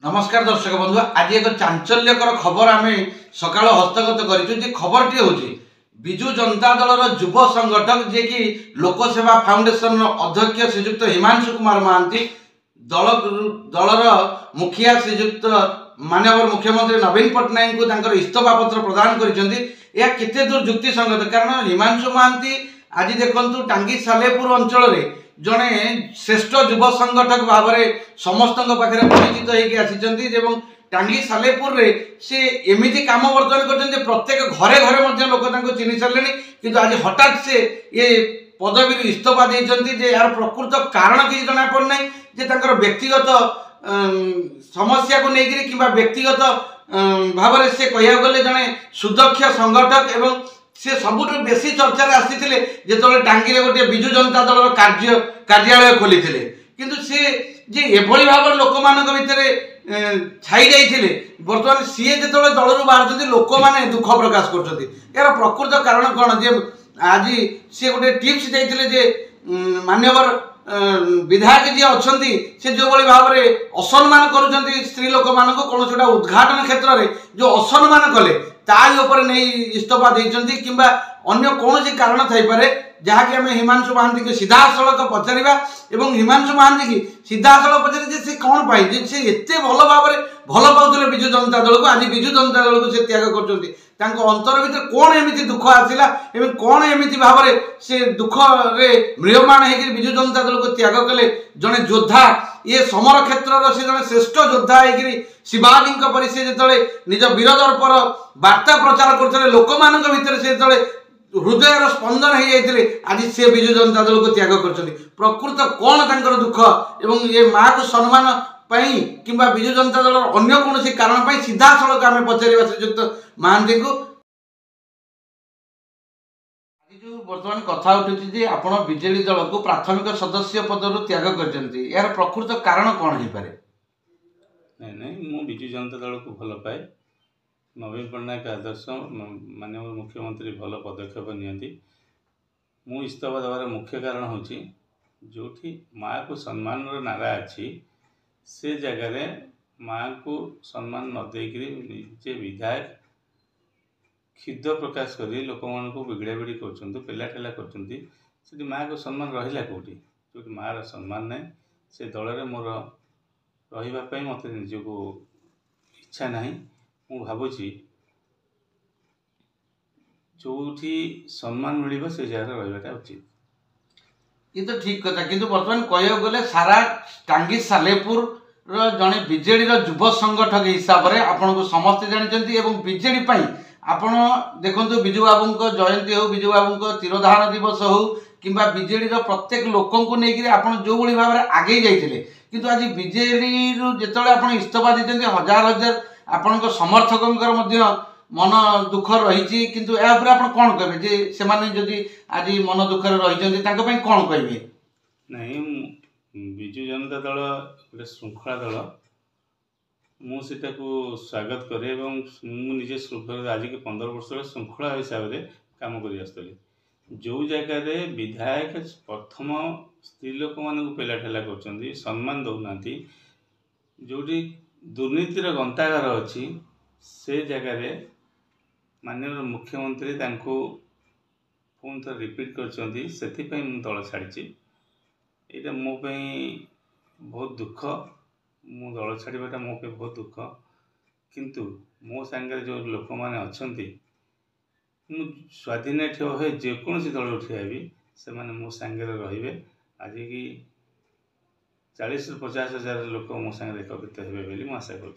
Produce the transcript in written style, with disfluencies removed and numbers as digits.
नमस्कार दर्शक बंधु, आज एक चांचल्यकर खबर आम सकाल हस्तगत कर खबर टी हूँ विजु जनता दल युव संगठक जे कि लोकसेवा फाउंडेशन अध्यक्ष श्रीजुक्त हिमांशु कुमार महांती दलर मुखिया श्रीजुक्त माननीय मुख्यमंत्री नवीन पट्टनायक को इस्तफा पत्र प्रदान करते दूर युक्ति संगत। कारण हिमांशु महांती आज देखु टांगी सालेपुर अंचल जड़े श्रेष्ठ युव संगठक भाव में समस्त पाखे परिचित होती टांगी सालेपुर रे से एमती कम बर्तमान कर प्रत्येक घरे घरे लोक चिन्ह सारे कि आज हठात से ये पदवी इस्तफा देते यार प्रकृत कारण किसी जना पड़ना जे व्यक्तिगत समस्या को लेकर कि व्यक्तिगत भाव में से कह गले जड़े सुदक्ष संगठक एवं से सबुठ बेसी चर्चा आसी जो टांगी गोटे विजु जनता दल कार्यालय खोली किंतु से जे एभली भाव लोक मान भितर छाई जाइए बर्तमान सी जो दलू बाहर लोक मैंने दुख प्रकाश कर यार प्रकृत कारण कौन जे आज सी गोटे टिप्स देते मान्यवर विधायक जी अच्छा से जो भाई भाव में असम्मान कर स्त्री लोक मान कौन गोटे उद्घाटन क्षेत्र में जो असम्मान कले तापर नहीं इस्तफा देते कि अन्य कौन कारण थाईपे जहाँकि आम हिमांशु महांती को सीधा सड़क पचारा और हिमांशु महांती की सीधा सड़क पचारे से कौन पाई से एत भल भाव में भल पाते विजु जनता दल को आज विजु जनता दल को से त्याग कर अंतर भर कौन एमती दुख आसला कौन एमती भाव में से दुख रे म्रियमाण होकर विजु जनता दल को त्याग कले जड़े योद्धा ये समर क्षेत्र से जड़े श्रेष्ठ योद्धा होकर शिवाजी परी से जो निज वीरदर्पर वार्ता प्रचार करते लोक मान भर से जो हृदय स्पंदन हो जाते आज से विजु जनता दल को त्याग कर प्रकृत कौन तर दुख एवं ये माँ को सम्मान कि विजु जनता दल अन्य कौन कारण सीधा सड़क आम पचार श्रीजुक्त महांती को जो बर्तमान कथा उठी आप बीजेडी दल को प्राथमिक सदस्य पदर त्याग कर यार प्रकृत कारण कौन हो पारे? नहीं मु विजु जनता दल को भल पाए। नवीन पट्टनायक आदर्श माननीय मुख्यमंत्री भल पदक्षेप नियंती। मु इस्तफा देवार मुख्य कारण होची जोठी माँ को सम्मान नारा अच्छी से जगार माँ को सम्मान न देकरी निजे विधायक क्षुद्र प्रकाश कर लोक मान बिगड़ा बिड़ी कर पेला ठेला कर माँ को सम्मान रहा कौटी जो माँ सम्मान ना से दल में मोर रही मत निजक इच्छा ना मु भावुची जो सम्मान मिल से जगह रहा उचित। ये तो ठीक कथा किंतु बर्तमान कह गले सारा टांगी सालेपुर जड़े बीजेडी युव संगठक हिसाब से आपन को समस्ते जानते बीजेडी आपण देखु विजु बाबू जयंती हो विजु बाबू तिरोधान दिवस हो कि बीजेडी प्रत्येक लोक को लेकर आप जो भाव में आगे जाइए किंतु आज बीजेडी जो आप इस्तफा देते हजार हजार आपण समर्थकों मन दुख रही किंतु यापर आप कौन कहे जे से जदि आज मन दुख रही कौन कहे? नहीं विजु जनता दल गोटे श्रृंखला दल मुझा को स्वागत करे मुझे श्रृंखला आज के 15 वर्ष श्रृंखला हिसाब से कम कर जो जगह विधायक प्रथम स्त्री लोक मान पेला ठेला कर सम्मान दौना जोटी दुर्नीतिर गंतागार अच्छी से जगह माननीय मुख्यमंत्री पुणी थे रिपीट कर दल छाड़ी यहाँ मो बहुत दुख मु दल छाड़ाटा मो बहुत दुख किंतु मो सांगे जो लोक मैंने अच्छा स्वाधीन ठिया हुए जेकोसी दल ठिया भी से मो सांगे रे आज की 40 ରୁ 50 हजार लोक मो सांगे एकत्रित हे आशा कर।